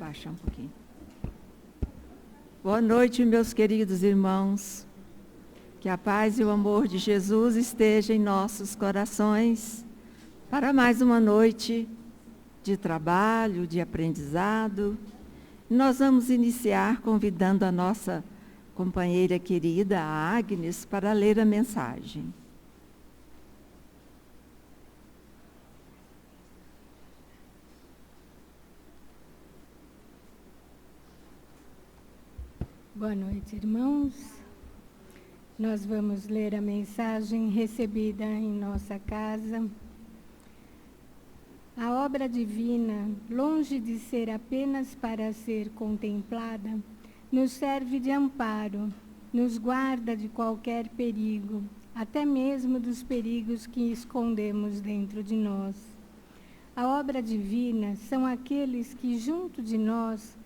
baixar um pouquinho. Boa noite, meus queridos irmãos. Que a paz e o amor de Jesus esteja em nossos corações para mais uma noite de trabalho, de aprendizado. Nós vamos iniciar convidando a nossa companheira querida, a Agnes, para ler a mensagem. Boa noite, irmãos. Nós vamos ler a mensagem recebida em nossa casa. A obra divina, longe de ser apenas para ser contemplada, nos serve de amparo, nos guarda de qualquer perigo, até mesmo dos perigos que escondemos dentro de nós. A obra divina são aqueles que, junto de nós,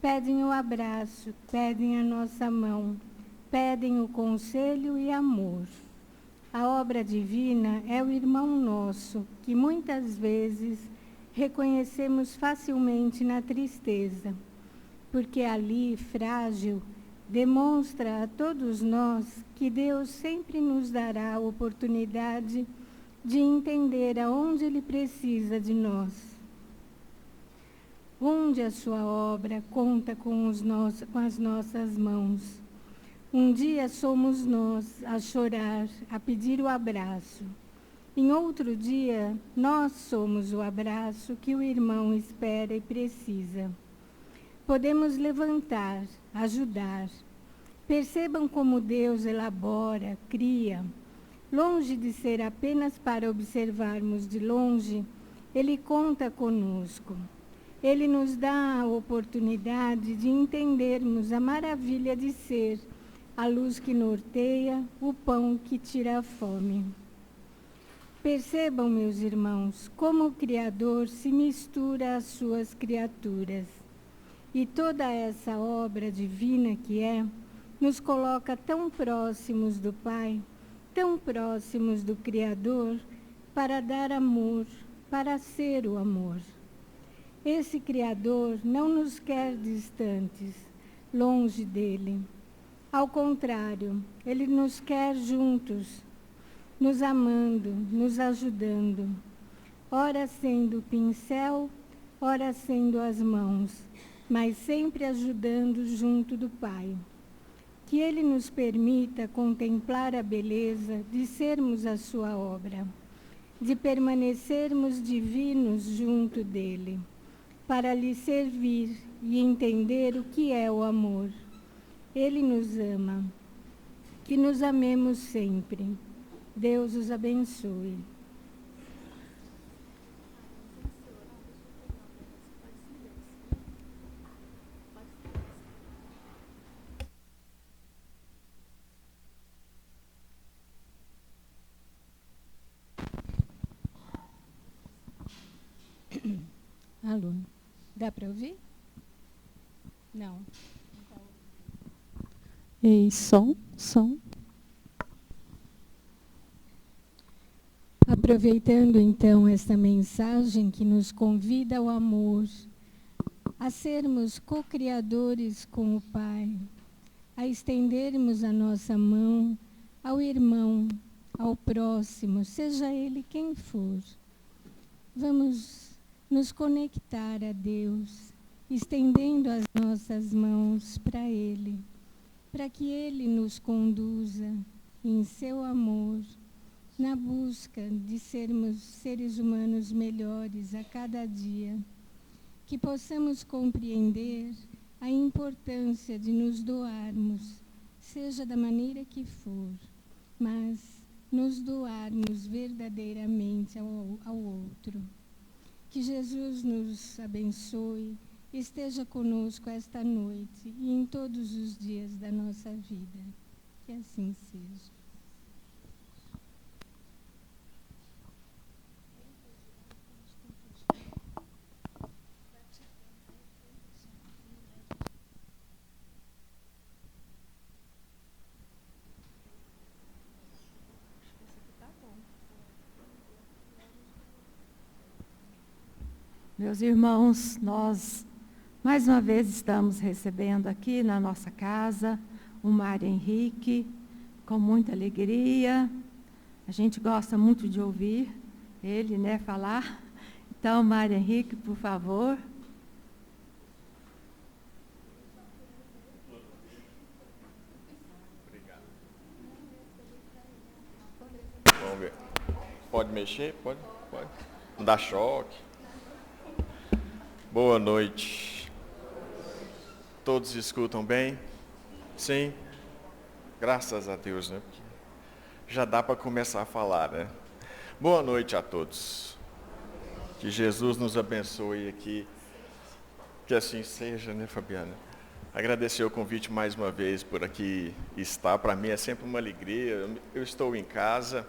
pedem o abraço, pedem a nossa mão, pedem o conselho e amor. A obra divina é o irmão nosso, que muitas vezes reconhecemos facilmente na tristeza, porque ali, frágil, demonstra a todos nós que Deus sempre nos dará a oportunidade de entender aonde Ele precisa de nós. Onde a sua obra conta com as nossas mãos. Um dia somos nós a chorar, a pedir o abraço. Em outro dia, nós somos o abraço que o irmão espera e precisa. Podemos levantar, ajudar. Percebam como Deus elabora, cria. Longe de ser apenas para observarmos de longe, Ele conta conosco. Ele nos dá a oportunidade de entendermos a maravilha de ser a luz que norteia, o pão que tira a fome. Percebam, meus irmãos, como o Criador se mistura às suas criaturas. E toda essa obra divina que é, nos coloca tão próximos do Pai, tão próximos do Criador, para dar amor, para ser o amor. Esse Criador não nos quer distantes, longe dele. Ao contrário, Ele nos quer juntos, nos amando, nos ajudando, ora sendo o pincel, ora sendo as mãos, mas sempre ajudando junto do Pai. Que Ele nos permita contemplar a beleza de sermos a sua obra, de permanecermos divinos junto dele, para lhe servir e entender o que é o amor. Ele nos ama. Que nos amemos sempre. Deus os abençoe. Alô, dá para ouvir? Não. Ei, som. Aproveitando então esta mensagem que nos convida ao amor, a sermos co-criadores com o Pai, a estendermos a nossa mão ao irmão, ao próximo, seja ele quem for. Vamos nos conectar a Deus, estendendo as nossas mãos para Ele, para que Ele nos conduza em seu amor, na busca de sermos seres humanos melhores a cada dia, que possamos compreender a importância de nos doarmos, seja da maneira que for, mas nos doarmos verdadeiramente ao outro. Que Jesus nos abençoe, esteja conosco esta noite e em todos os dias da nossa vida. Que assim seja. Meus irmãos, nós Mais uma vez estamos recebendo aqui na nossa casa o Mário Henrique, com muita alegria. A gente gosta muito de ouvir ele, né, falar. Então, Mário Henrique, por favor. Obrigado. Vamos ver. Pode mexer? Pode? Pode. Não dá choque. Boa noite. Todos escutam bem? Sim? Graças a Deus, né? Já dá para começar a falar, né? Boa noite a todos. Que Jesus nos abençoe aqui. Que assim seja, né, Fabiana? Agradecer o convite mais uma vez por aqui estar. Para mim é sempre uma alegria. Eu estou em casa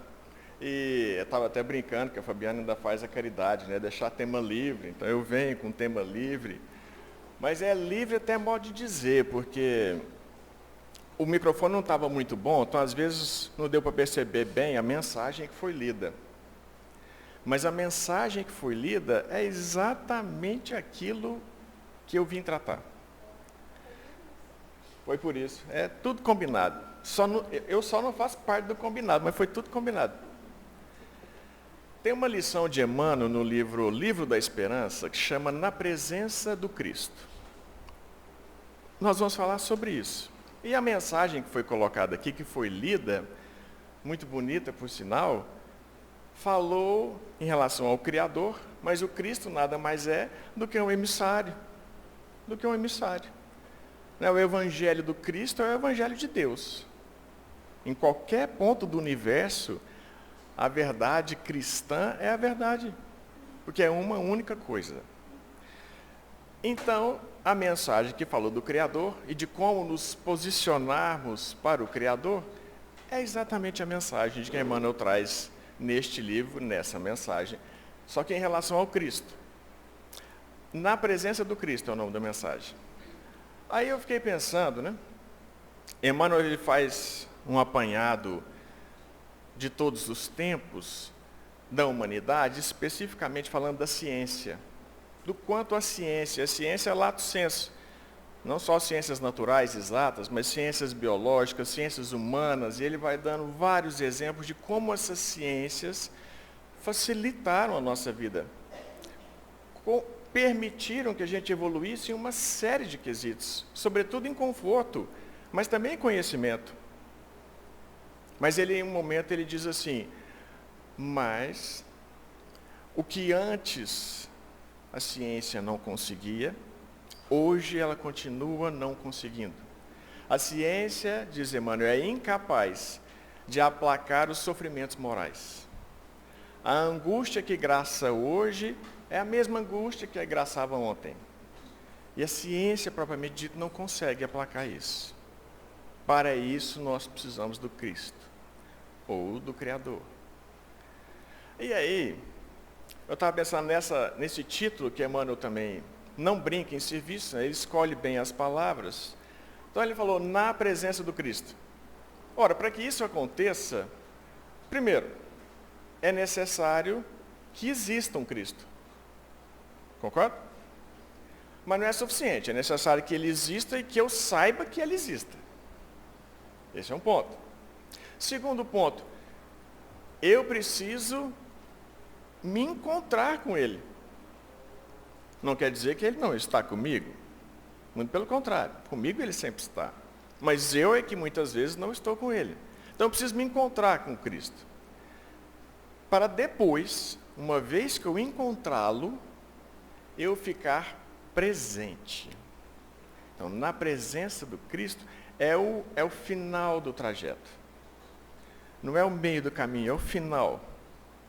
e eu estava até brincando que a Fabiana ainda faz a caridade, né? Deixar tema livre. Então eu venho com tema livre. Mas é livre até modo de dizer, porque o microfone não estava muito bom, então às vezes não deu para perceber bem a mensagem que foi lida. Mas a mensagem que foi lida é exatamente aquilo que eu vim tratar. Foi por isso. É tudo combinado. Eu só não faço parte do combinado, mas foi tudo combinado. Tem uma lição de Emmanuel no Livro da Esperança, que chama Na Presença do Cristo. Nós vamos falar sobre isso. E a mensagem que foi colocada aqui, que foi lida, muito bonita por sinal, falou em relação ao Criador, mas o Cristo nada mais é do que um emissário. O Evangelho do Cristo é o Evangelho de Deus. Em qualquer ponto do universo, a verdade cristã é a verdade, porque é uma única coisa. Então, a mensagem que falou do Criador e de como nos posicionarmos para o Criador é exatamente a mensagem que Emmanuel traz neste livro, nessa mensagem, só que em relação ao Cristo. Na presença do Cristo é o nome da mensagem. Aí eu fiquei pensando, né? Emmanuel ele faz um apanhado de todos os tempos da humanidade, especificamente falando da ciência. Do quanto a ciência é lato sensu. Não só ciências naturais exatas, mas ciências biológicas, ciências humanas, e ele vai dando vários exemplos de como essas ciências facilitaram a nossa vida. Permitiram que a gente evoluísse em uma série de quesitos, sobretudo em conforto, mas também em conhecimento. Mas ele, em um momento, ele diz assim, mas o que antes a ciência não conseguia, hoje ela continua não conseguindo. A ciência, diz Emmanuel, é incapaz de aplacar os sofrimentos morais. A angústia que graça hoje é a mesma angústia que graçava ontem. E a ciência, propriamente dita, não consegue aplacar isso. Para isso, nós precisamos do Cristo, ou do Criador. E aí, eu estava pensando nesse título que Emmanuel também não brinca em serviço, né? Ele escolhe bem as palavras. Então ele falou, na presença do Cristo. Ora, para que isso aconteça, primeiro, é necessário que exista um Cristo. Concorda? Mas não é suficiente, é necessário que ele exista e que eu saiba que ele exista. Esse é um ponto. Segundo ponto, eu preciso me encontrar com ele. Não quer dizer que ele não está comigo. Muito pelo contrário, comigo ele sempre está. Mas eu é que muitas vezes não estou com ele. Então eu preciso me encontrar com Cristo. Para depois, uma vez que eu encontrá-lo, eu ficar presente. Então, na presença do Cristo, é o final do trajeto. Não é o meio do caminho, é o final.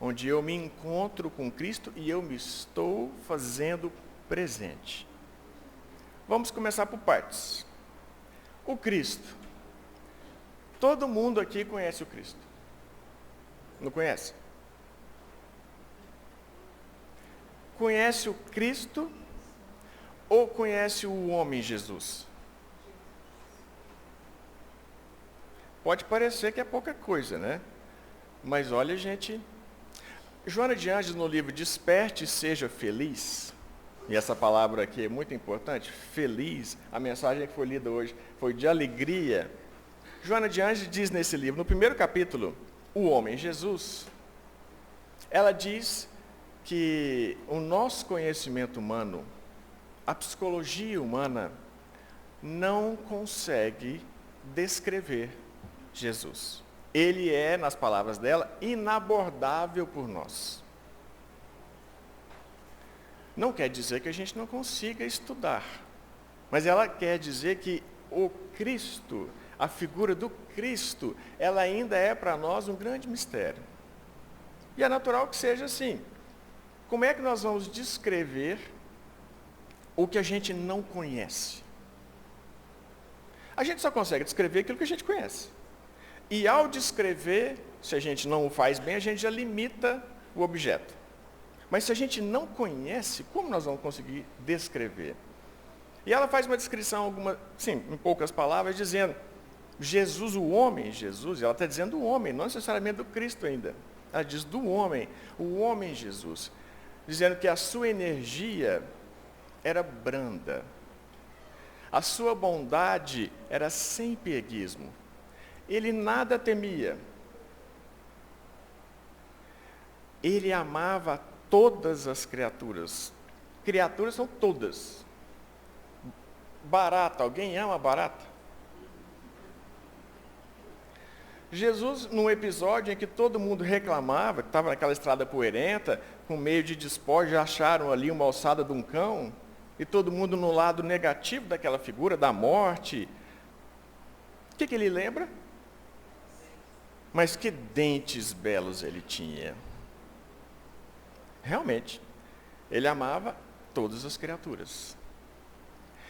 Onde eu me encontro com Cristo e eu me estou fazendo presente. Vamos começar por partes. O Cristo. Todo mundo aqui conhece o Cristo. Não conhece? Conhece o Cristo ou conhece o homem Jesus? Pode parecer que é pouca coisa, né? Mas olha, gente, Joana de Ângeles, no livro Desperte e Seja Feliz, E essa palavra aqui é muito importante, feliz. A mensagem que foi lida hoje foi de alegria. Joana de Anjos diz nesse livro, no primeiro capítulo, O Homem Jesus, ela diz que o nosso conhecimento humano, a psicologia humana, não consegue descrever Jesus. Ele é, nas palavras dela, inabordável por nós. Não quer dizer que a gente não consiga estudar, mas ela quer dizer que o Cristo, a figura do Cristo, ela ainda é para nós um grande mistério. E é natural que seja assim. Como é que nós vamos descrever o que a gente não conhece? A gente só consegue descrever aquilo que a gente conhece. E ao descrever, se a gente não o faz bem, a gente já limita o objeto. Mas se a gente não conhece, como nós vamos conseguir descrever? E ela faz uma descrição, em poucas palavras, dizendo, Jesus, o homem Jesus, ela está dizendo o homem, não necessariamente do Cristo ainda. Ela diz do homem, o homem Jesus, dizendo que a sua energia era branda, a sua bondade era sem pieguismo, ele nada temia, ele amava todas as criaturas. Criaturas são todas. Barata, alguém ama barata? Jesus, num episódio em que todo mundo reclamava, que estava naquela estrada poeirenta, com meio de despojo, acharam ali uma ossada de um cão, e todo mundo no lado negativo daquela figura, da morte. O que ele lembra? Mas que dentes belos ele tinha. Realmente, ele amava todas as criaturas.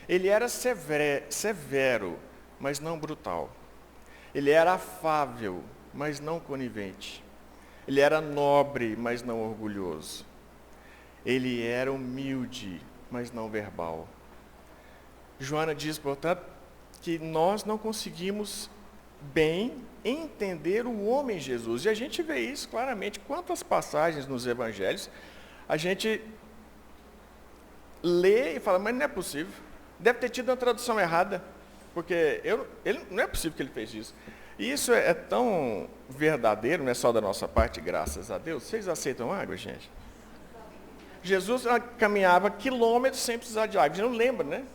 Ele era severo, mas não brutal. Ele era afável, mas não conivente. Ele era nobre, mas não orgulhoso. Ele era humilde, mas não verbal. Joana diz, portanto, que nós não conseguimos bem entender o homem Jesus. E a gente vê isso claramente. Quantas passagens nos evangelhos a gente lê e fala, mas não é possível. Deve ter tido uma tradução errada, porque não é possível que ele fez isso. E isso é tão verdadeiro, não é só da nossa parte, graças a Deus. Vocês aceitam água, gente? Jesus caminhava quilômetros sem precisar de água. A gente não lembra, né?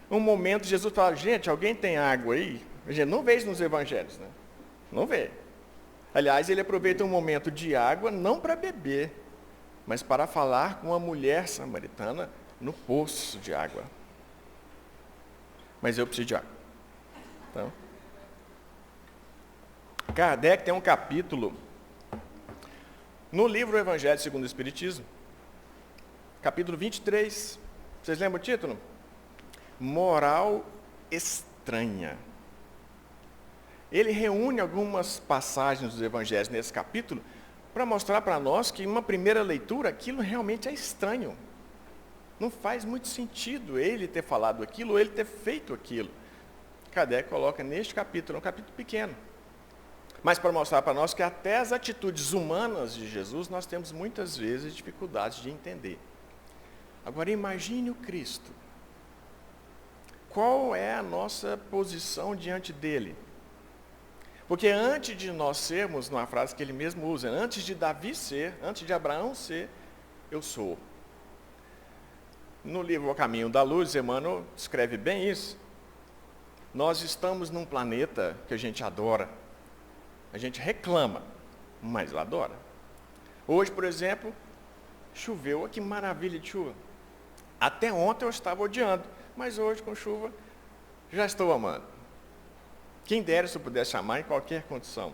Um momento Jesus fala, gente, alguém tem água aí? A gente não vê isso nos evangelhos, né? Não vê. Aliás, ele aproveita um momento de água, não para beber, mas para falar com uma mulher samaritana no poço de água. Mas eu preciso de água. Então, Kardec tem um capítulo no livro Evangelho segundo o Espiritismo, capítulo 23. Vocês lembram o título? Moral estranha. Ele reúne algumas passagens dos evangelhos nesse capítulo para mostrar para nós que, em uma primeira leitura, aquilo realmente é estranho. Não faz muito sentido ele ter falado aquilo ou ele ter feito aquilo. Kardec coloca neste capítulo, um capítulo pequeno, mas para mostrar para nós que até as atitudes humanas de Jesus nós temos muitas vezes dificuldades de entender. Agora imagine o Cristo. Qual é a nossa posição diante dele? Porque antes de nós sermos, numa frase que ele mesmo usa, antes de Davi ser, antes de Abraão ser, eu sou. No livro O Caminho da Luz, Emmanuel escreve bem isso. Nós estamos num planeta que a gente adora. A gente reclama, mas adora. Hoje, por exemplo, choveu, que maravilha de chuva. Até ontem eu estava odiando, mas hoje com chuva já estou amando. Quem dera se eu pudesse amar em qualquer condição.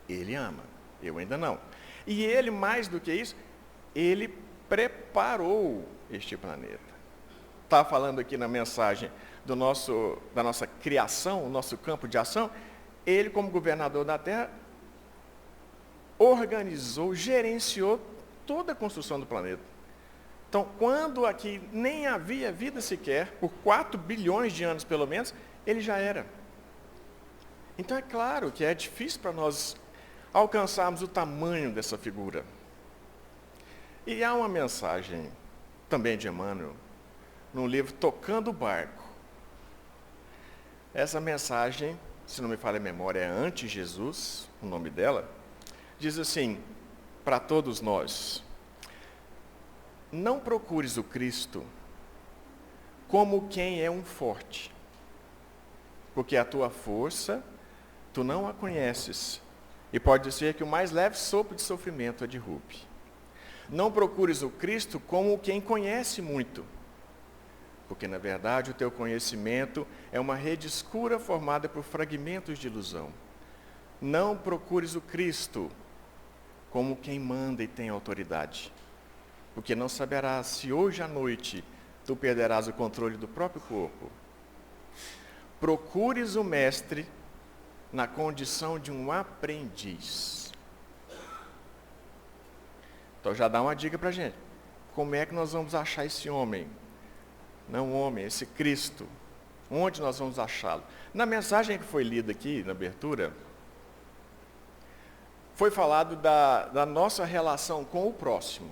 Ele ama, eu ainda não. E ele, mais do que isso, ele preparou este planeta. Está falando aqui na mensagem da nossa criação, o nosso campo de ação. Ele, como governador da Terra, organizou, gerenciou toda a construção do planeta. Então, quando aqui nem havia vida sequer, por 4 bilhões de anos pelo menos, ele já era. Então, é claro que é difícil para nós alcançarmos o tamanho dessa figura. E há uma mensagem também de Emmanuel, no livro Tocando o Barco. Essa mensagem, se não me falha a memória, é Anti-Jesus, o nome dela, diz assim, para todos nós: não procures o Cristo como quem é um forte, porque a tua força, tu não a conheces, e pode ser que o mais leve sopro de sofrimento a derrube. Não procures o Cristo como quem conhece muito, porque na verdade o teu conhecimento é uma rede escura formada por fragmentos de ilusão. Não procures o Cristo como quem manda e tem autoridade, porque não saberás se hoje à noite tu perderás o controle do próprio corpo. Procures o Mestre na condição de um aprendiz. Então já dá uma dica para a gente. Como é que nós vamos achar esse homem? Não homem, esse Cristo. Onde nós vamos achá-lo? Na mensagem que foi lida aqui, na abertura, foi falado da nossa relação com o próximo.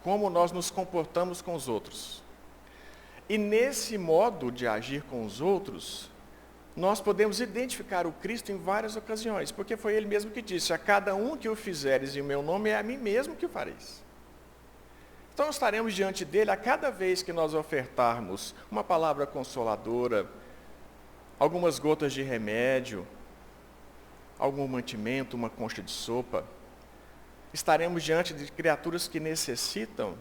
Como nós nos comportamos com os outros. E nesse modo de agir com os outros, nós podemos identificar o Cristo em várias ocasiões, porque foi Ele mesmo que disse: a cada um que o fizeres em meu nome, é a mim mesmo que o fareis. Então estaremos diante dele a cada vez que nós ofertarmos uma palavra consoladora, algumas gotas de remédio, algum mantimento, uma concha de sopa. Estaremos diante de criaturas que necessitam,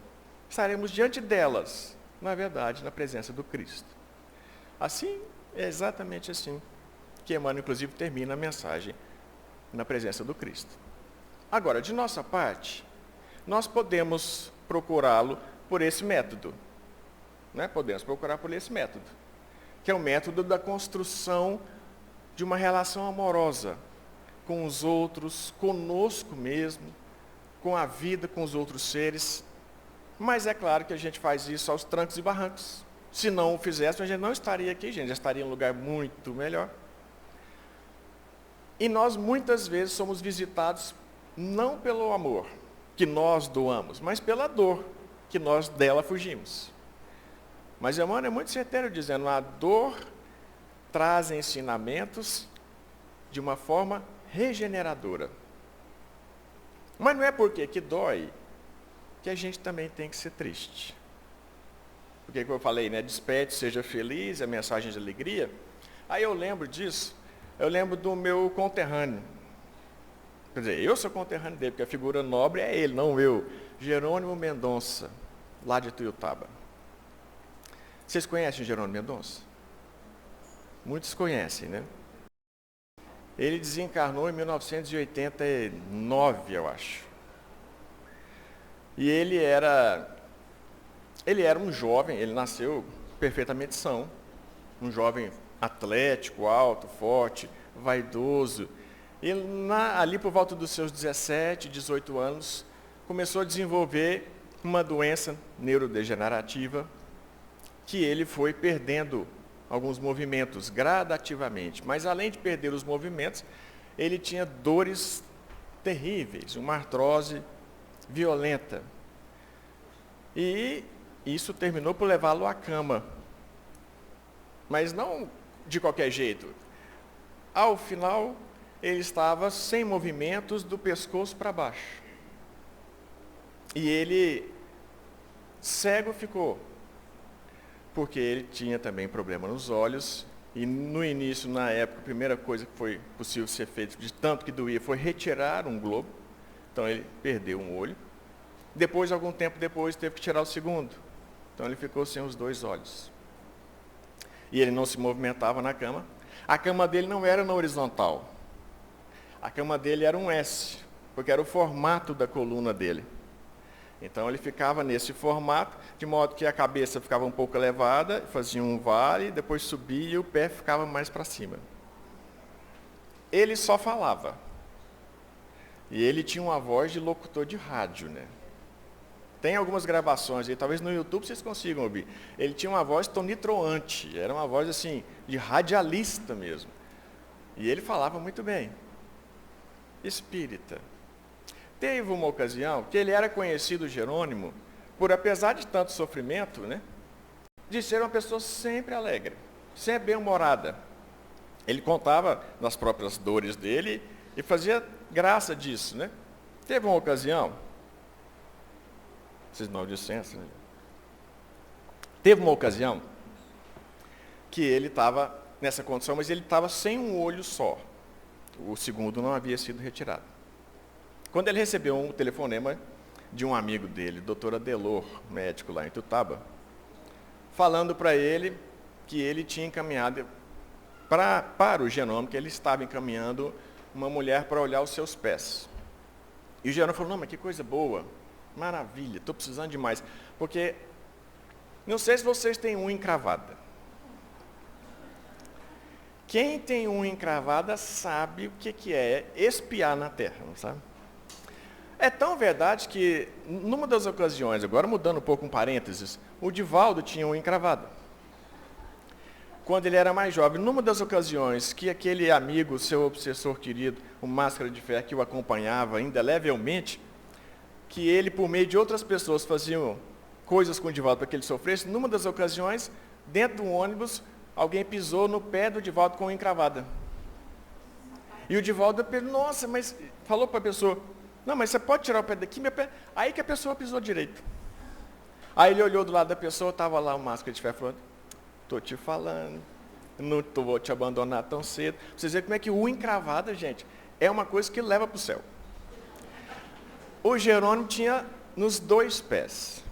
estaremos diante delas, na verdade, na presença do Cristo. Assim, é exatamente assim que Emmanuel, inclusive, termina a mensagem, na presença do Cristo. Agora, de nossa parte, nós podemos procurá-lo por esse método. Né? Podemos procurar por esse método, que é o método da construção de uma relação amorosa com os outros, conosco mesmo, com a vida, com os outros seres. Mas é claro que a gente faz isso aos trancos e barrancos. Se não o fizesse, a gente não estaria aqui, gente, já estaria em um lugar muito melhor. E nós muitas vezes somos visitados não pelo amor que nós doamos, mas pela dor que nós dela fugimos. Mas Emmanuel é muito certeiro dizendo: a dor traz ensinamentos de uma forma regeneradora. Mas não é porque que dói que a gente também tem que ser triste. Porque, como eu falei, né, desperte, seja feliz, a mensagem de alegria. Aí eu lembro disso, eu lembro do meu conterrâneo. Quer dizer, eu sou conterrâneo dele, porque a figura nobre é ele, não eu. Jerônimo Mendonça, lá de Tuiutaba. Vocês conhecem Jerônimo Mendonça? Muitos conhecem, né? Ele desencarnou em 1989, eu acho. E ele era um jovem, ele nasceu perfeitamente são, um jovem atlético, alto, forte, vaidoso. E ali por volta dos seus 17, 18 anos, começou a desenvolver uma doença neurodegenerativa que ele foi perdendo alguns movimentos gradativamente. Mas além de perder os movimentos, ele tinha dores terríveis, uma artrose violenta. E isso terminou por levá-lo à cama. Mas não de qualquer jeito. Ao final, ele estava sem movimentos do pescoço para baixo. E ele cego ficou, porque ele tinha também problema nos olhos. E no início, na época, a primeira coisa que foi possível ser feita, de tanto que doía, foi retirar um globo. Então ele perdeu um olho. Depois, algum tempo depois, teve que tirar o segundo. Então ele ficou sem os dois olhos. E ele não se movimentava na cama. A cama dele não era na horizontal. A cama dele era um S, porque era o formato da coluna dele. Então ele ficava nesse formato, de modo que a cabeça ficava um pouco elevada, fazia um vale, depois subia e o pé ficava mais para cima. Ele só falava. E ele tinha uma voz de locutor de rádio, né? Tem algumas gravações aí, talvez no YouTube vocês consigam ouvir. Ele tinha uma voz tonitruante, era uma voz assim, de radialista mesmo. E ele falava muito bem. Espírita. Teve uma ocasião que ele era conhecido, Jerônimo, por apesar de tanto sofrimento, né, de ser uma pessoa sempre alegre, sempre bem-humorada. Ele contava nas próprias dores dele e fazia graça disso, né? Teve uma ocasião, vocês não licença, né? Teve uma ocasião que ele estava nessa condição, mas ele estava sem um olho só. O segundo não havia sido retirado. Quando ele recebeu um telefonema de um amigo dele, doutor Adelor, médico lá em Tutaba, falando para ele que ele tinha encaminhado para o Jerônimo, que ele estava encaminhando uma mulher para olhar os seus pés. E o Jerônimo falou, não, mas que coisa boa, maravilha, estou precisando demais. Porque, não sei se vocês têm unha encravada. Quem tem unha encravada sabe o que é espiar na terra, não sabe? É tão verdade que, numa das ocasiões, agora mudando um pouco um parênteses, o Divaldo tinha unha encravada. Quando ele era mais jovem, numa das ocasiões que aquele amigo, seu obsessor querido, o Máscara de Ferro, que o acompanhava indelevelmente, que ele, por meio de outras pessoas, faziam coisas com o Divaldo para que ele sofresse, numa das ocasiões, dentro do ônibus, alguém pisou no pé do Divaldo com unha encravada. E o Divaldo perguntou, nossa, mas falou para a pessoa, não, mas você pode tirar o pé daqui, meu pé. Aí que a pessoa pisou direito. Aí ele olhou do lado da pessoa, estava lá o Máscara de Ferro falando, estou te falando, não vou te abandonar tão cedo. Pra vocês verem como é que unha encravada, gente, é uma coisa que leva para o céu. O Jerônimo tinha nos 2 pés.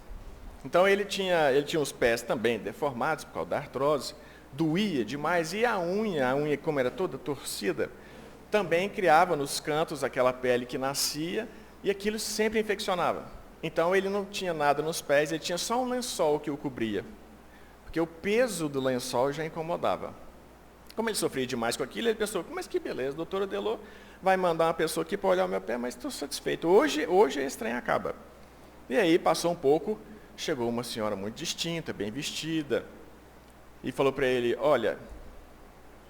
Então ele tinha os pés também deformados por causa da artrose, doía demais, e a unha como era toda torcida, também criava nos cantos aquela pele que nascia, e aquilo sempre infeccionava. Então ele não tinha nada nos pés, ele tinha só um lençol que o cobria. Porque o peso do lençol já incomodava. Como ele sofria demais com aquilo, ele pensou, mas que beleza, doutor Adelor vai mandar uma pessoa aqui para olhar o meu pé, mas estou satisfeito. Hoje esse trem acaba. E aí passou um pouco, chegou uma senhora muito distinta, bem vestida, e falou para ele, olha,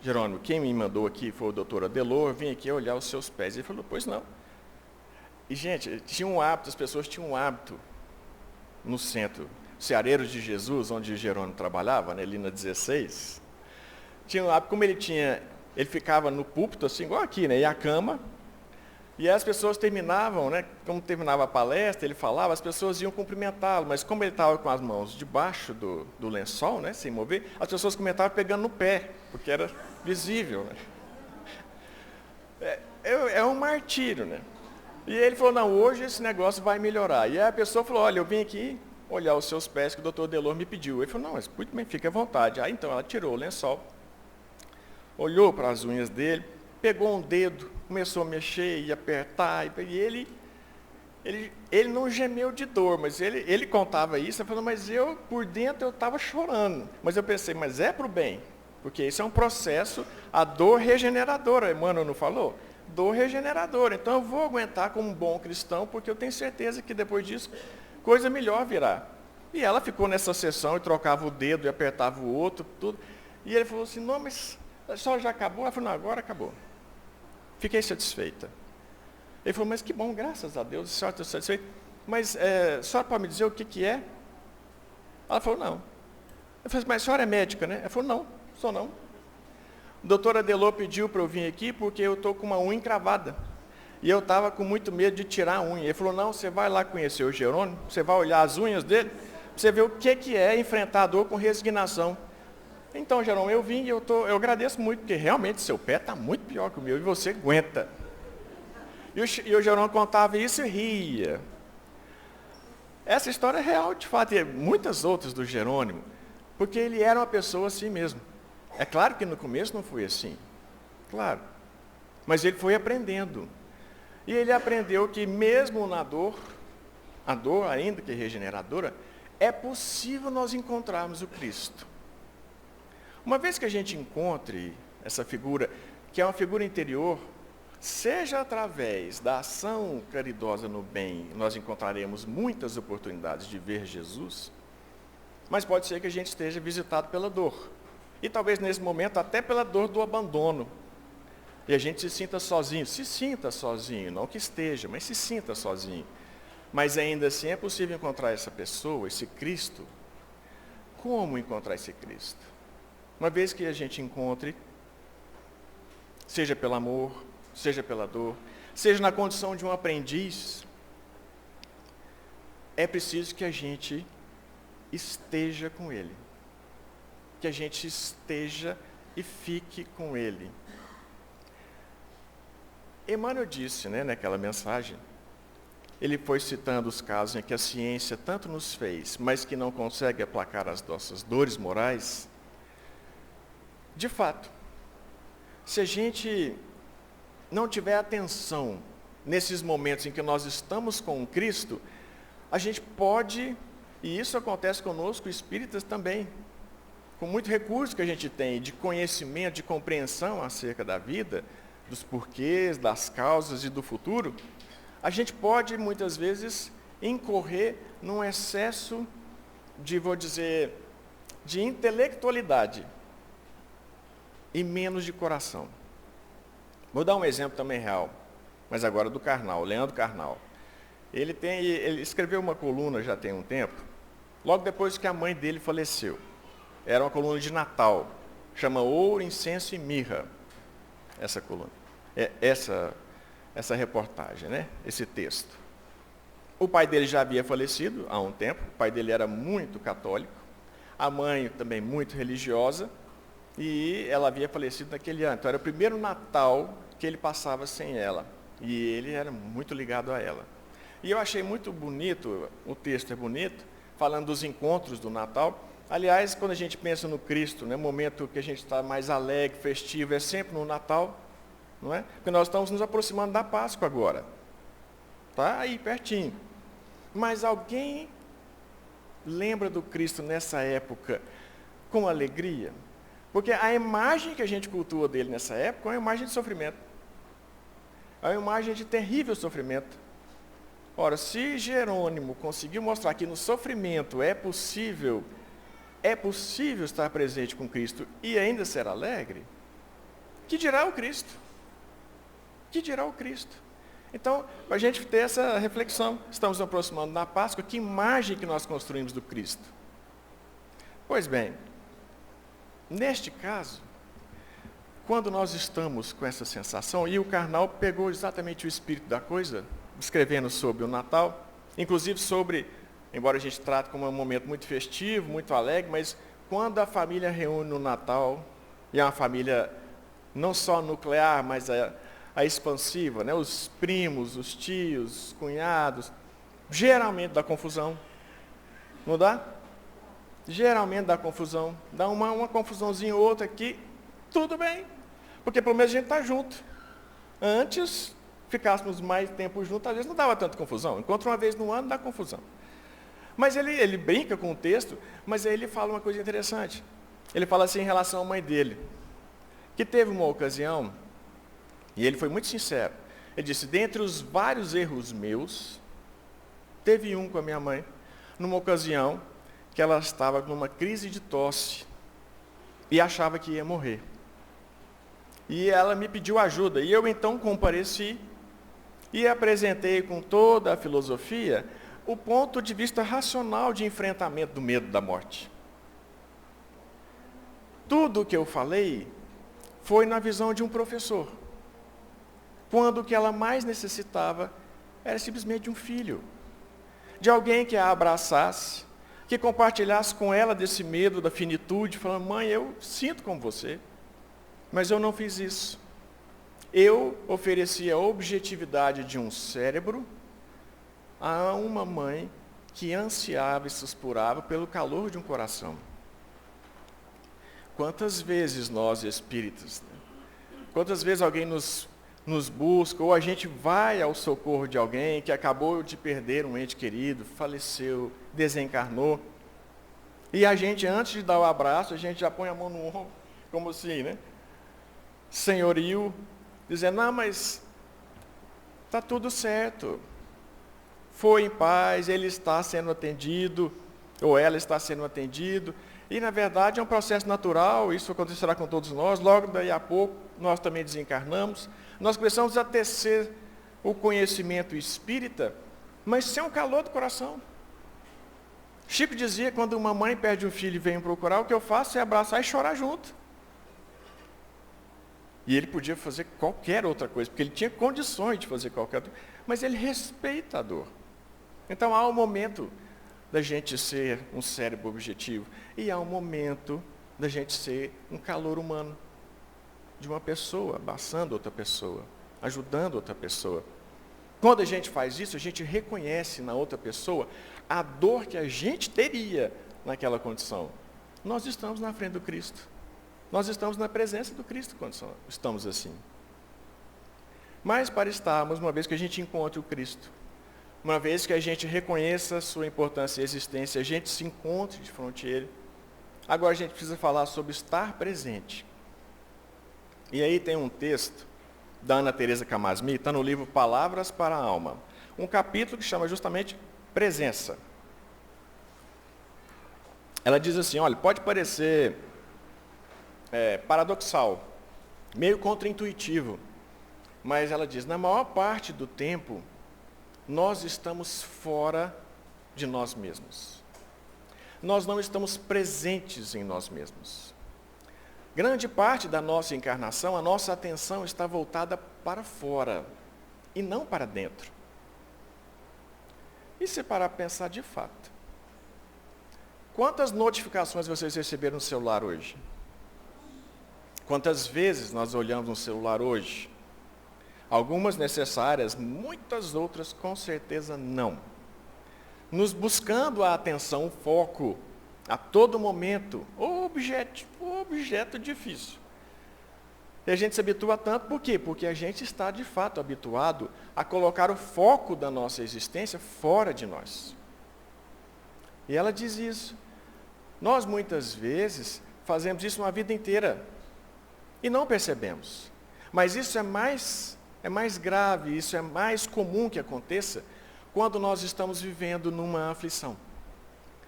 Jerônimo, quem me mandou aqui foi o doutor Adelor, vim aqui olhar os seus pés. Ele falou, pois não. E, gente, tinha um hábito, as pessoas tinham um hábito no centro, Ceareiros de Jesus, onde o Jerônimo trabalhava, né, ali na 16, tinha um hábito, como ele ficava no púlpito, assim, igual aqui, né, e a cama, e as pessoas terminavam, né, como terminava a palestra, ele falava, as pessoas iam cumprimentá-lo, mas como ele estava com as mãos debaixo do lençol, né, sem mover, as pessoas comentavam pegando no pé, porque era visível, né. É um martírio, né. E ele falou, não, hoje esse negócio vai melhorar. E aí a pessoa falou, olha, eu vim aqui olhar os seus pés que o doutor Adelor me pediu. Ele falou, não, mas muito bem, fique à vontade. Aí então ela tirou o lençol, olhou para as unhas dele, pegou um dedo, começou a mexer e apertar, e ele não gemeu de dor, mas ele contava isso, ele falou, mas por dentro eu estava chorando. Mas eu pensei, mas é para o bem, porque isso é um processo, a dor regeneradora, Emmanuel não falou? Dor regeneradora. Então eu vou aguentar como um bom cristão, porque eu tenho certeza que depois disso, coisa melhor virá. E ela ficou nessa sessão e trocava o dedo e apertava o outro, tudo. E ele falou assim, não, mas a senhora já acabou? Ela falou, não, agora acabou. Fiquei satisfeita. Ele falou, mas que bom, graças a Deus, a senhora está satisfeita. Mas a senhora pode me dizer o que é? Ela falou, não. Eu falei, mas a senhora é médica, né? Ela falou, não, sou não. O doutor Adelor pediu para eu vir aqui porque eu estou com uma unha encravada. E eu estava com muito medo de tirar a unha. Ele falou, não, você vai lá conhecer o Jerônimo, você vai olhar as unhas dele, para você ver o que é enfrentar a dor com resignação. Então, Jerônimo, eu vim e eu agradeço muito, porque realmente seu pé está muito pior que o meu e você aguenta. E o Jerônimo contava isso e ria. Essa história é real, de fato, e muitas outras do Jerônimo, porque ele era uma pessoa assim mesmo. É claro que no começo não foi assim, claro, mas ele foi aprendendo. E ele aprendeu que mesmo na dor, a dor ainda que regeneradora, é possível nós encontrarmos o Cristo. Uma vez que a gente encontre essa figura, que é uma figura interior, seja através da ação caridosa no bem, nós encontraremos muitas oportunidades de ver Jesus, mas pode ser que a gente esteja visitado pela dor. E talvez nesse momento até pela dor do abandono. E a gente se sinta sozinho, não que esteja, mas se sinta sozinho. mas ainda assim é possível encontrar essa pessoa, esse Cristo. Como encontrar esse Cristo? Uma vez que a gente encontre, seja pelo amor, seja pela dor, seja na condição de um aprendiz, é preciso que a gente esteja com Ele. Que a gente esteja e fique com Ele. Emmanuel disse, naquela mensagem, ele foi citando os casos em que a ciência tanto nos fez, mas que não consegue aplacar as nossas dores morais. De fato, se a gente não tiver atenção nesses momentos em que nós estamos com Cristo, a gente pode, e isso acontece conosco, espíritas também, com muito recurso que a gente tem de conhecimento, de compreensão acerca da vida, dos porquês, das causas e do futuro, a gente pode muitas vezes incorrer num excesso de, de intelectualidade e menos de coração. Vou dar um exemplo também real, mas agora do Carnal, Leandro Carnal. Ele escreveu uma coluna já tem um tempo, logo depois que a mãe dele faleceu. Era uma coluna de Natal, chama Ouro, Incenso e Mirra, essa coluna, essa reportagem, esse texto. O pai dele já havia falecido há um tempo, o pai dele era muito católico, a mãe também muito religiosa, e ela havia falecido naquele ano. Então era o primeiro Natal que ele passava sem ela, e ele era muito ligado a ela. E eu achei muito bonito, o texto é bonito, falando dos encontros do Natal. Aliás, quando a gente pensa no Cristo, o momento que a gente está mais alegre, festivo, é sempre no Natal, não é? Porque nós estamos nos aproximando da Páscoa agora. Está aí, pertinho. Mas alguém lembra do Cristo nessa época com alegria? Porque a imagem que a gente cultua dele nessa época é uma imagem de sofrimento. É uma imagem de terrível sofrimento. Ora, se Jerônimo conseguiu mostrar que no sofrimento é possível estar presente com Cristo e ainda ser alegre, que dirá o Cristo? Que dirá o Cristo? Então, para a gente ter essa reflexão, estamos nos aproximando da Páscoa, que imagem que nós construímos do Cristo? Pois bem, neste caso, quando nós estamos com essa sensação, e o Carnal pegou exatamente o espírito da coisa, escrevendo sobre o Natal, inclusive sobre, embora a gente trate como um momento muito festivo, muito alegre, mas quando a família reúne no Natal, e é uma família não só nuclear, mas a expansiva, os primos, os tios, os cunhados, geralmente dá confusão. Não dá? Geralmente dá confusão. Dá uma confusãozinha ou outra aqui, tudo bem. Porque pelo menos a gente está junto. Antes, ficássemos mais tempo juntos, às vezes não dava tanta confusão. Encontra uma vez no ano, dá confusão. Mas ele brinca com o texto, mas aí ele fala uma coisa interessante. Ele fala assim em relação à mãe dele, que teve uma ocasião, e ele foi muito sincero. Ele disse, dentre os vários erros meus, teve um com a minha mãe, numa ocasião que ela estava numa crise de tosse e achava que ia morrer. E ela me pediu ajuda, e eu então compareci e apresentei com toda a filosofia o ponto de vista racional de enfrentamento do medo da morte. Tudo o que eu falei foi na visão de um professor, quando o que ela mais necessitava era simplesmente um filho, de alguém que a abraçasse, que compartilhasse com ela desse medo, da finitude, falando, mãe, eu sinto como você, mas eu não fiz isso. Eu ofereci a objetividade de um cérebro a uma mãe que ansiava e suspirava pelo calor de um coração. Quantas vezes nós espíritas, quantas vezes alguém nos busca, ou a gente vai ao socorro de alguém que acabou de perder um ente querido, faleceu, desencarnou, e a gente, antes de dar o abraço, a gente já põe a mão no ombro, como assim, senhorio, dizendo, não, mas está tudo certo, foi em paz, ele está sendo atendido, ou ela está sendo atendido, e na verdade é um processo natural, isso acontecerá com todos nós, logo daí a pouco nós também desencarnamos, nós precisamos atecer o conhecimento espírita mas sem um calor do coração. Chico dizia, quando uma mãe perde um filho e vem procurar, o que eu faço é abraçar e chorar junto. E ele podia fazer qualquer outra coisa, porque ele tinha condições de fazer qualquer outra coisa, mas ele respeita a dor. Então há um momento da gente ser um cérebro objetivo, e há um momento da gente ser um calor humano, de uma pessoa, abraçando outra pessoa, ajudando outra pessoa. Quando a gente faz isso, a gente reconhece na outra pessoa a dor que a gente teria naquela condição. Nós estamos na frente do Cristo. Nós estamos na presença do Cristo quando estamos assim. Mas para estarmos, uma vez que a gente encontre o Cristo, uma vez que a gente reconheça a sua importância e existência, a gente se encontre de frente a Ele, agora a gente precisa falar sobre estar presente. E aí tem um texto da Ana Teresa Camasmi, está no livro Palavras para a Alma, um capítulo que chama justamente Presença. Ela diz assim, olha, pode parecer paradoxal, meio contraintuitivo, mas ela diz, na maior parte do tempo, nós estamos fora de nós mesmos. Nós não estamos presentes em nós mesmos. Grande parte da nossa encarnação, a nossa atenção está voltada para fora e não para dentro. E se parar para pensar de fato, quantas notificações vocês receberam no celular hoje? Quantas vezes nós olhamos no celular hoje? Algumas necessárias, muitas outras com certeza não. Nos buscando a atenção, o foco, a todo momento, o objeto difícil. E a gente se habitua tanto, por quê? Porque a gente está de fato habituado a colocar o foco da nossa existência fora de nós. E ela diz isso. Nós muitas vezes fazemos isso uma vida inteira e não percebemos. Mas isso é mais grave, isso é mais comum que aconteça quando nós estamos vivendo numa aflição,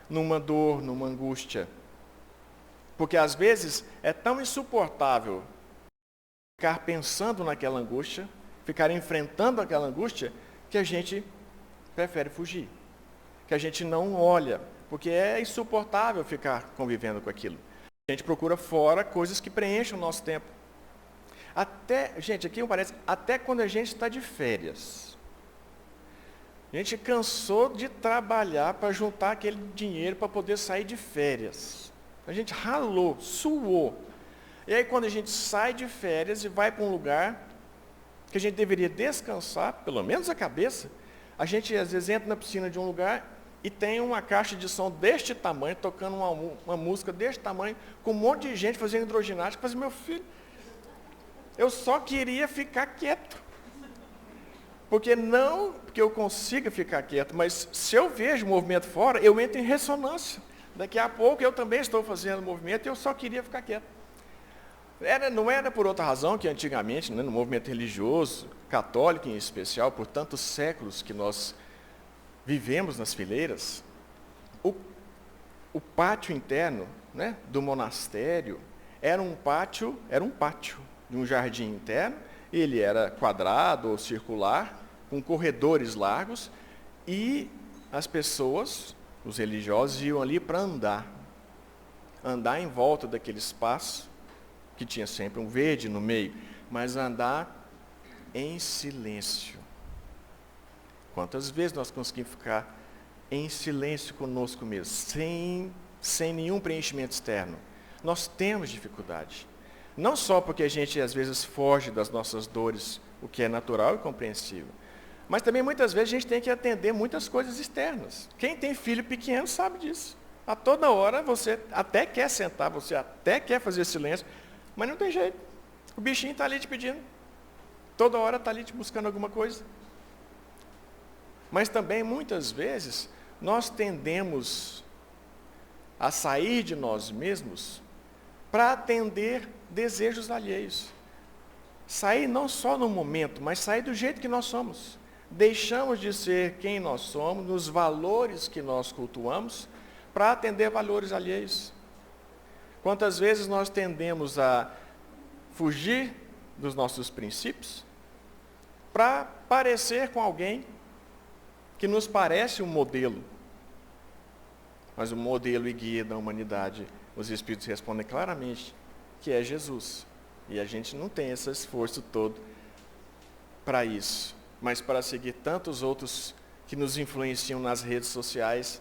numa dor, numa angústia. Porque às vezes é tão insuportável ficar pensando naquela angústia, ficar enfrentando aquela angústia, que a gente prefere fugir, que a gente não olha, porque é insuportável ficar convivendo com aquilo. A gente procura fora coisas que preencham o nosso tempo. Gente, aqui parece, até quando a gente está de férias. A gente cansou de trabalhar para juntar aquele dinheiro para poder sair de férias. A gente ralou, suou. E aí quando a gente sai de férias e vai para um lugar que a gente deveria descansar, pelo menos a cabeça, a gente às vezes entra na piscina de um lugar e tem uma caixa de som deste tamanho, tocando uma música deste tamanho, com um monte de gente fazendo hidroginástica, fazendo, meu filho, eu só queria ficar quieto. Porque eu consiga ficar quieto, mas se eu vejo movimento fora, eu entro em ressonância. Daqui a pouco eu também estou fazendo movimento e eu só queria ficar quieto. Não era por outra razão que antigamente, no movimento religioso, católico em especial, por tantos séculos que nós vivemos nas fileiras, o pátio interno, do monastério era um pátio de um jardim interno. Ele era quadrado ou circular, com corredores largos, e as pessoas, os religiosos, iam ali para andar em volta daquele espaço, que tinha sempre um verde no meio, mas andar em silêncio. Quantas vezes nós conseguimos ficar em silêncio conosco mesmo, sem nenhum preenchimento externo? Nós temos dificuldade. Não só porque a gente às vezes foge das nossas dores, o que é natural e compreensível, mas também muitas vezes a gente tem que atender muitas coisas externas. Quem tem filho pequeno sabe disso. A toda hora você até quer sentar, você até quer fazer silêncio, mas não tem jeito. O bichinho está ali te pedindo. Toda hora está ali te buscando alguma coisa. Mas também muitas vezes nós tendemos a sair de nós mesmos para atender desejos alheios. Sair não só no momento, mas sair do jeito que nós somos. Deixamos de ser quem nós somos, nos valores que nós cultuamos, para atender valores alheios. Quantas vezes nós tendemos a fugir dos nossos princípios para parecer com alguém que nos parece um modelo. Mas o modelo e guia da humanidade, os Espíritos respondem claramente que é Jesus. E a gente não tem esse esforço todo para isso, mas para seguir tantos outros que nos influenciam nas redes sociais,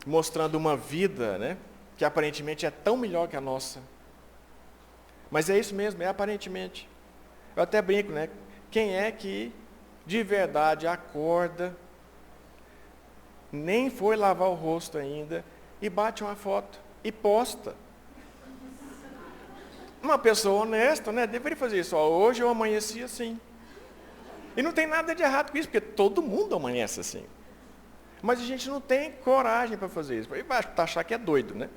mostrando uma vida, né, que aparentemente é tão melhor que a nossa. Mas é isso mesmo, é aparentemente. Eu até brinco, né? Quem é que de verdade acorda, nem foi lavar o rosto ainda, e bate uma foto e posta? Uma pessoa honesta, né, deveria fazer isso. Ó, hoje eu amanheci assim. E não tem nada de errado com isso, porque todo mundo amanhece assim. Mas a gente não tem coragem para fazer isso. Vai achar que é doido, né?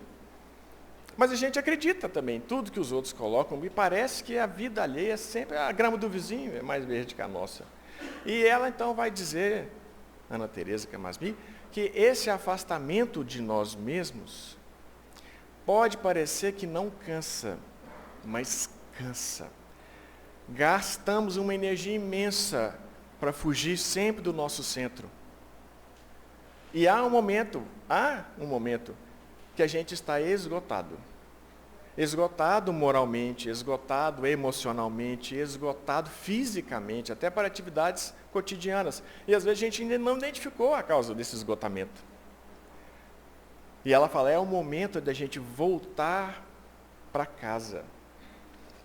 Mas a gente acredita também em tudo que os outros colocam. E parece que a vida alheia é sempre a grama do vizinho é mais verde que a nossa. E ela então vai dizer, Ana Teresa Camasmi, que esse afastamento de nós mesmos pode parecer que não cansa, mas cansa. Gastamos uma energia imensa para fugir sempre do nosso centro. E há um momento que a gente está esgotado. Esgotado moralmente, esgotado emocionalmente, esgotado fisicamente, até para atividades cotidianas. E às vezes a gente ainda não identificou a causa desse esgotamento. E ela fala, é o momento da gente voltar para casa,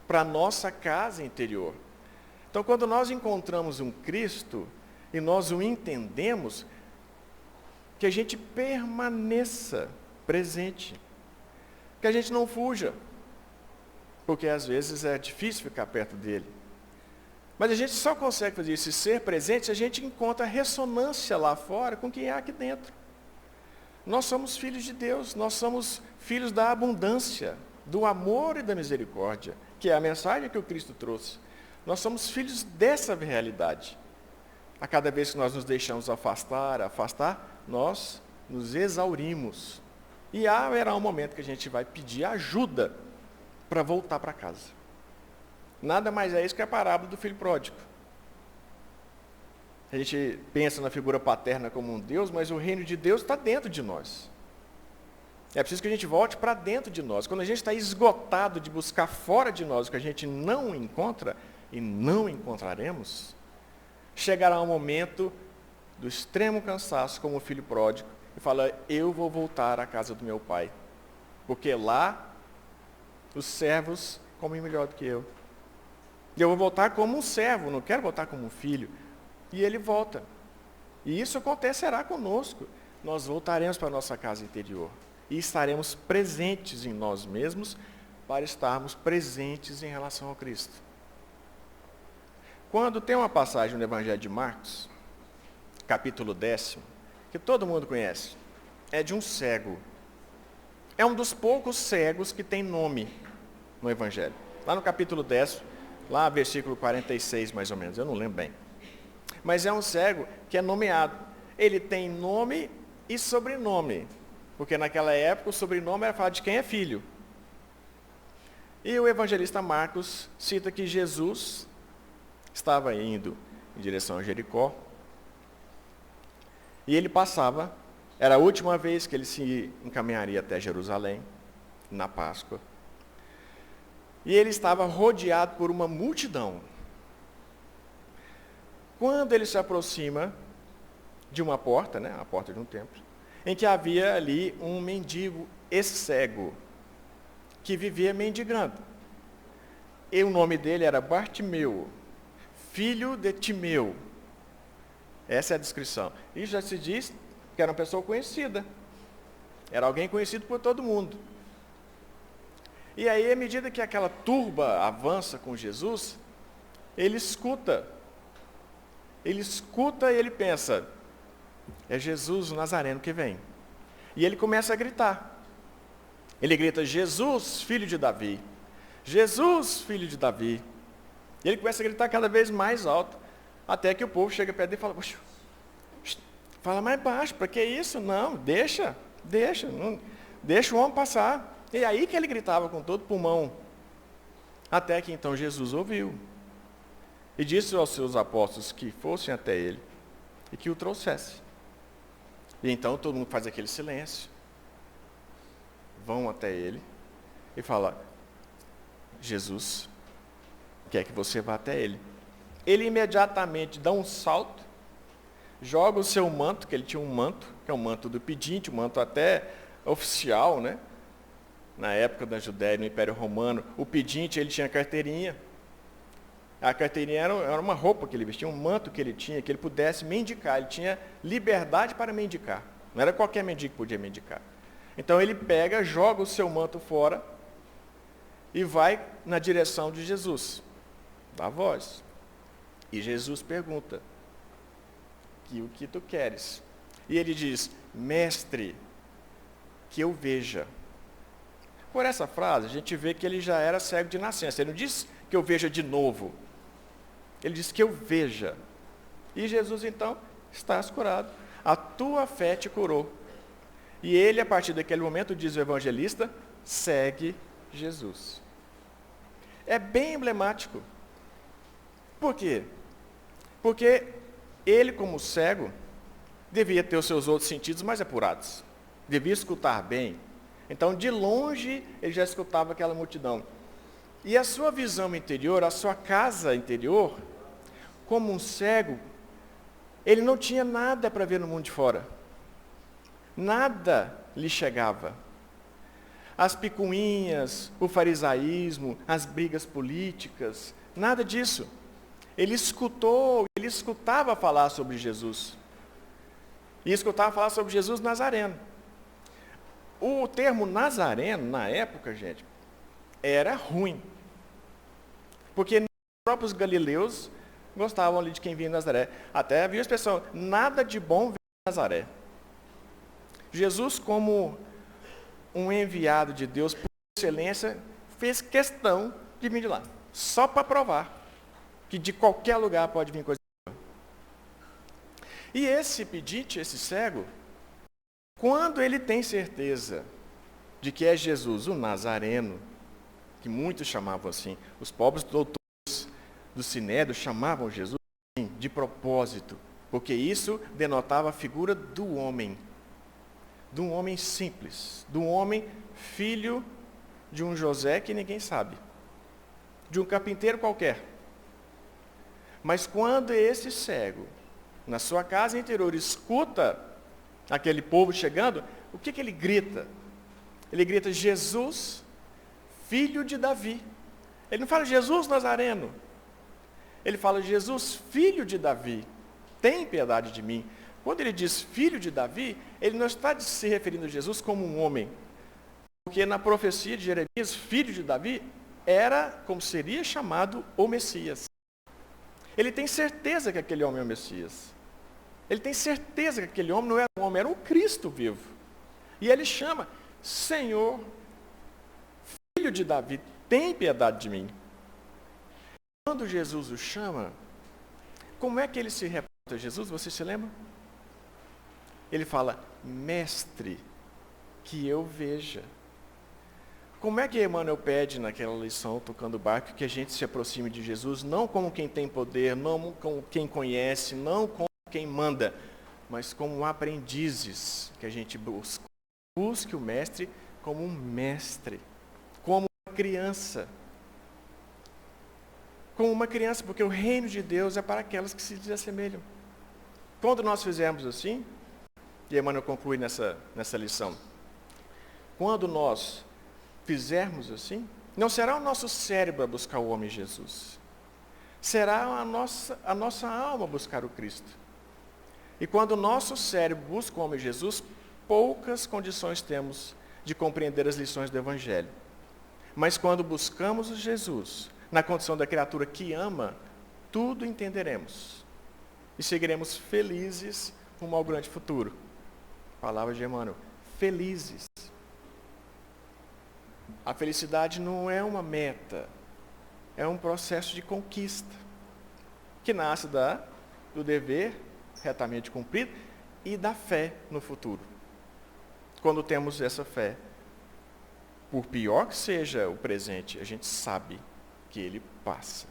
para a nossa casa interior. Então, quando nós encontramos um Cristo e nós o entendemos, que a gente permaneça presente, que a gente não fuja, porque às vezes é difícil ficar perto dele. Mas a gente só consegue fazer isso e ser presente se a gente encontra ressonância lá fora com quem é aqui dentro. Nós somos filhos de Deus, nós somos filhos da abundância, do amor e da misericórdia, que é a mensagem que o Cristo trouxe. Nós somos filhos dessa realidade. A cada vez que nós nos deixamos afastar, nós nos exaurimos. E haverá um momento que a gente vai pedir ajuda para voltar para casa. Nada mais é isso que a parábola do filho pródigo. A gente pensa na figura paterna como um Deus, mas o reino de Deus está dentro de nós. É preciso que a gente volte para dentro de nós. Quando a gente está esgotado de buscar fora de nós o que a gente não encontra, e não encontraremos, chegará um momento do extremo cansaço, como o filho pródigo, e fala, eu vou voltar à casa do meu pai, porque lá os servos comem melhor do que eu. E eu vou voltar como um servo, não quero voltar como um filho. E ele volta. E isso acontecerá conosco. Nós voltaremos para a nossa casa interior. E estaremos presentes em nós mesmos para estarmos presentes em relação ao Cristo. Quando tem uma passagem no Evangelho de Marcos, capítulo 10, que todo mundo conhece, é de um cego. É um dos poucos cegos que tem nome no Evangelho. Lá no capítulo 10, lá versículo 46 mais ou menos, eu não lembro bem. Mas é um cego que é nomeado. Ele tem nome e sobrenome, porque naquela época o sobrenome era falar de quem é filho. E o evangelista Marcos cita que Jesus estava indo em direção a Jericó, e ele passava, era a última vez que ele se encaminharia até Jerusalém, na Páscoa, e ele estava rodeado por uma multidão. Quando ele se aproxima de uma porta, né, a porta de um templo, em que havia ali um mendigo cego, que vivia mendigando. E o nome dele era Bartimeu, filho de Timeu. Essa é a descrição. E já se diz que era uma pessoa conhecida. Era alguém conhecido por todo mundo. E aí, à medida que aquela turba avança com Jesus, ele escuta e ele pensa, é Jesus o Nazareno que vem. E ele começa a gritar. Ele grita, Jesus, filho de Davi. Jesus, filho de Davi. E ele começa a gritar cada vez mais alto, até que o povo chega perto dele e fala, fala mais baixo, para que isso? Não, deixa o homem passar. E aí que ele gritava com todo pulmão, até que então Jesus ouviu. E disse aos seus apóstolos que fossem até ele. e que o trouxesse. E então todo mundo faz aquele silêncio, vão até ele e falam: Jesus quer que você vá até ele. Ele imediatamente dá um salto, joga o seu manto, que ele tinha um manto, que é o manto do pedinte, um manto até oficial, né? Na época da Judéia, no Império Romano, o pedinte, ele tinha carteirinha. A carteirinha era uma roupa que ele vestia, um manto que ele tinha, que ele pudesse mendicar. Ele tinha liberdade para mendicar. Não era qualquer mendigo que podia mendicar. Então ele pega, joga o seu manto fora e vai na direção de Jesus. Dá a voz. E Jesus pergunta: o que tu queres? E ele diz: mestre, que eu veja. Por essa frase, a gente vê que ele já era cego de nascença. Ele não diz que eu veja de novo. Ele diz que eu veja. E Jesus, então, está curado. A tua fé te curou. E ele, a partir daquele momento, diz o evangelista, segue Jesus. É bem emblemático. Por quê? Porque ele, como cego, devia ter os seus outros sentidos mais apurados. Devia escutar bem. Então, de longe, ele já escutava aquela multidão. E a sua visão interior, a sua casa interior, como um cego, ele não tinha nada para ver no mundo de fora. Nada lhe chegava. As picuinhas, o farisaísmo, as brigas políticas, nada disso. Ele escutava falar sobre Jesus. E escutava falar sobre Jesus Nazareno. O termo Nazareno, na época, gente, era ruim. Porque os próprios galileus gostavam ali de quem vinha de Nazaré. Até havia a expressão, nada de bom vem de Nazaré. Jesus, como um enviado de Deus por excelência, fez questão de vir de lá. Só para provar que de qualquer lugar pode vir coisa boa. E esse pedinte, esse cego, quando ele tem certeza de que é Jesus, o Nazareno, que muitos chamavam assim, os pobres doutores do Sinédrio chamavam Jesus assim, de propósito, porque isso denotava a figura do homem simples, do homem filho de um José que ninguém sabe, de um carpinteiro qualquer. Mas quando esse cego, na sua casa interior, escuta aquele povo chegando, o que ele grita? Ele grita: Jesus, filho de Davi. Ele não fala Jesus Nazareno. Ele fala: Jesus, filho de Davi, tem piedade de mim. Quando ele diz filho de Davi, ele não está se referindo a Jesus como um homem. Porque na profecia de Jeremias, filho de Davi era como seria chamado o Messias. Ele tem certeza que aquele homem é o Messias. Ele tem certeza que aquele homem não era um homem, era um Cristo vivo. E ele chama: Senhor, filho de Davi, tem piedade de mim. Quando Jesus o chama, como é que ele se reporta a Jesus? Você se lembra? Ele fala: mestre, que eu veja. Como é que Emmanuel pede naquela lição, tocando o barco, que a gente se aproxime de Jesus, não como quem tem poder, não como quem conhece, não como quem manda, mas como aprendizes, que a gente busque o mestre como um mestre, como uma criança. Como uma criança, porque o reino de Deus é para aquelas que se assemelham. Quando nós fizermos assim, e Emmanuel conclui nessa lição, quando nós fizermos assim, não será o nosso cérebro a buscar o homem Jesus, será a nossa alma buscar o Cristo. E quando o nosso cérebro busca o homem Jesus, poucas condições temos de compreender as lições do Evangelho. Mas quando buscamos o Jesus, na condição da criatura que ama, tudo entenderemos. E seguiremos felizes rumo ao grande futuro. Palavra de Emmanuel: felizes. A felicidade não é uma meta, é um processo de conquista, que nasce do dever retamente cumprido e da fé no futuro. Quando temos essa fé, por pior que seja o presente, a gente sabe que ele passa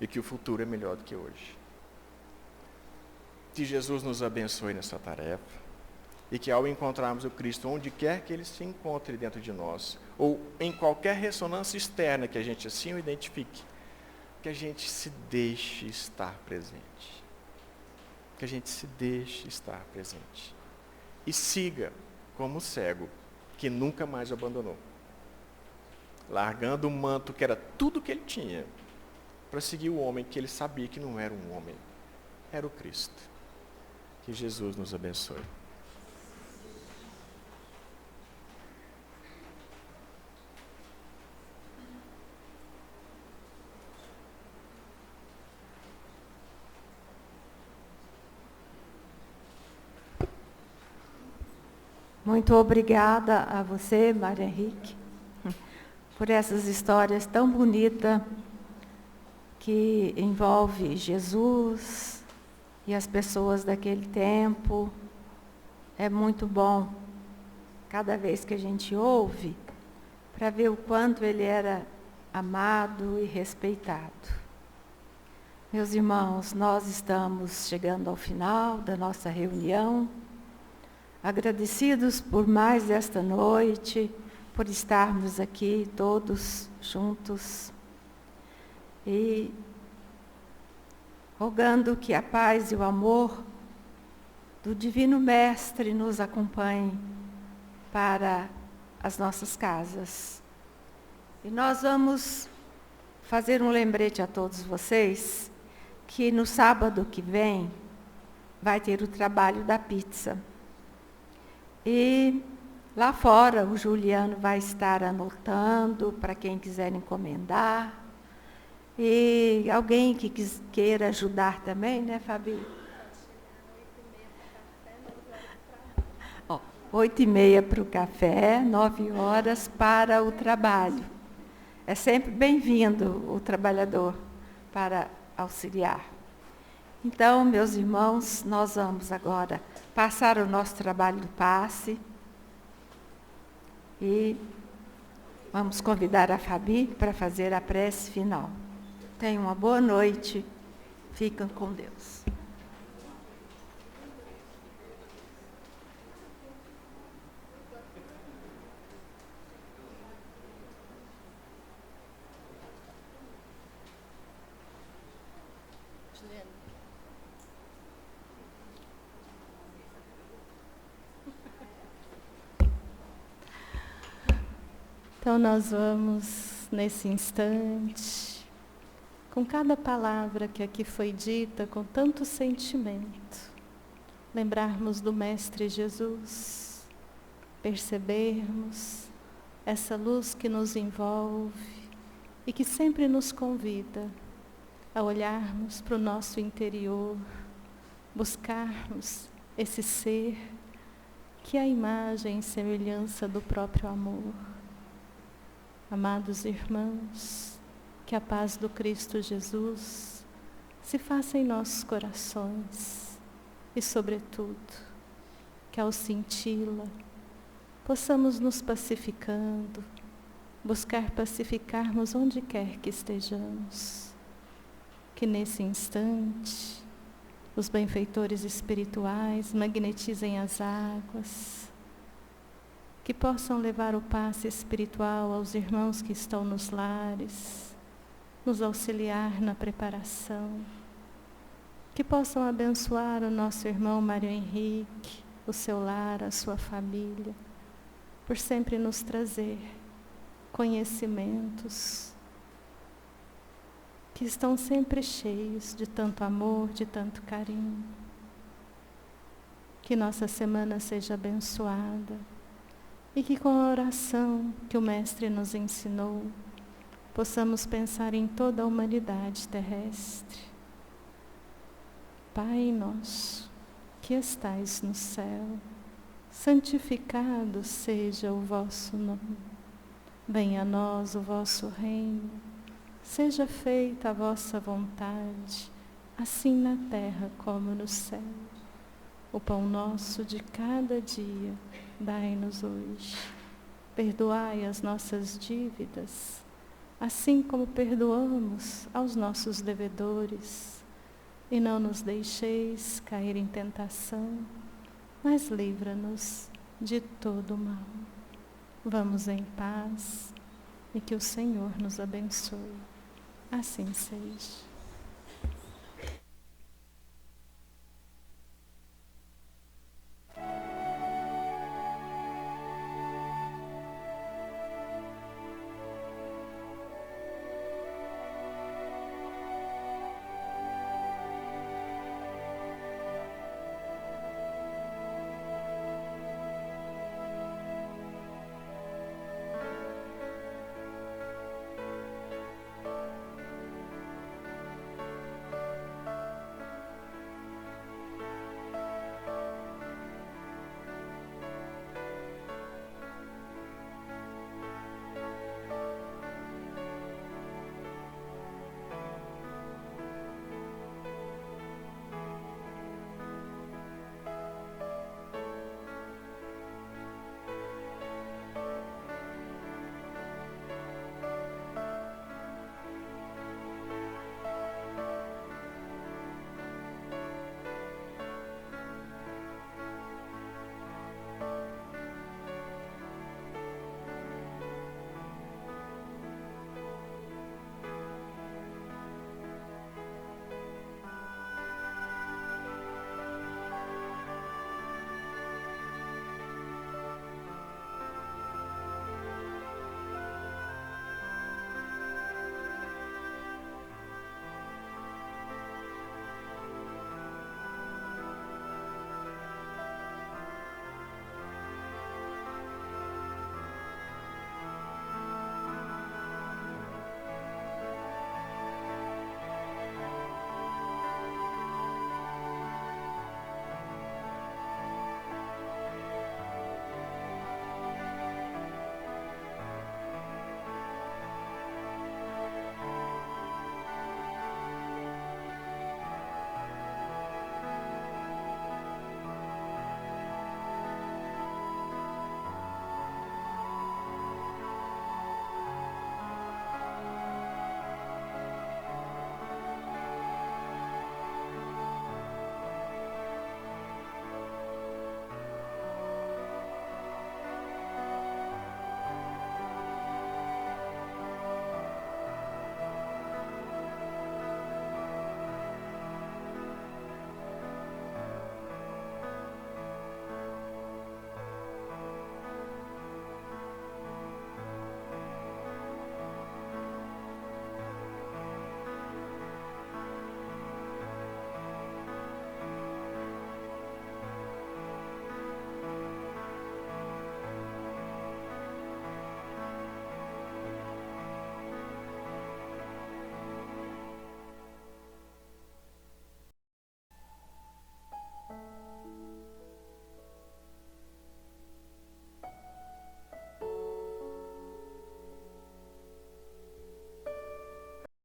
e que o futuro é melhor do que hoje. Que Jesus nos abençoe nessa tarefa e que ao encontrarmos o Cristo, onde quer que Ele se encontre dentro de nós, ou em qualquer ressonância externa que a gente assim o identifique, que a gente se deixe estar presente. Que a gente se deixe estar presente. E siga como o cego, que nunca mais o abandonou. Largando o manto que era tudo que ele tinha, para seguir o homem que ele sabia que não era um homem, era o Cristo. Que Jesus nos abençoe. Muito obrigada a você, Mário Henrique, por essas histórias tão bonitas que envolve Jesus e as pessoas daquele tempo. É muito bom, cada vez que a gente ouve, para ver o quanto ele era amado e respeitado. Meus irmãos, nós estamos chegando ao final da nossa reunião. Agradecidos por mais esta noite, por estarmos aqui todos juntos e rogando que a paz e o amor do Divino Mestre nos acompanhem para as nossas casas. E nós vamos fazer um lembrete a todos vocês que no sábado que vem vai ter o trabalho da pizza. E lá fora o Juliano vai estar anotando para quem quiser encomendar. E alguém que queira ajudar também, né, Fabi? 8h30 para o café, 9h para o trabalho. É sempre bem-vindo o trabalhador para auxiliar. Então, meus irmãos, nós vamos agora passar o nosso trabalho do passe e vamos convidar a Fabi para fazer a prece final. Tenham uma boa noite, fiquem com Deus. Então nós vamos, nesse instante, com cada palavra que aqui foi dita, com tanto sentimento, lembrarmos do Mestre Jesus, percebermos essa luz que nos envolve e que sempre nos convida a olharmos para o nosso interior, buscarmos esse ser que é a imagem e semelhança do próprio amor. Amados irmãos, que a paz do Cristo Jesus se faça em nossos corações e, sobretudo, que ao senti-la, possamos nos pacificando, buscar pacificarmos onde quer que estejamos. Que nesse instante, os benfeitores espirituais magnetizem as águas, que possam levar o passe espiritual aos irmãos que estão nos lares, nos auxiliar na preparação, que possam abençoar o nosso irmão Mário Henrique, o seu lar, a sua família, por sempre nos trazer conhecimentos que estão sempre cheios de tanto amor, de tanto carinho. Que nossa semana seja abençoada e que com a oração que o Mestre nos ensinou, possamos pensar em toda a humanidade terrestre. Pai nosso, que estais no céu, santificado seja o vosso nome. Venha a nós o vosso reino, seja feita a vossa vontade, assim na terra como no céu. O pão nosso de cada dia, dai-nos hoje. Perdoai as nossas dívidas, assim como perdoamos aos nossos devedores. e não nos deixeis cair em tentação, mas livra-nos de todo o mal. Vamos em paz e que o Senhor nos abençoe. Assim seja.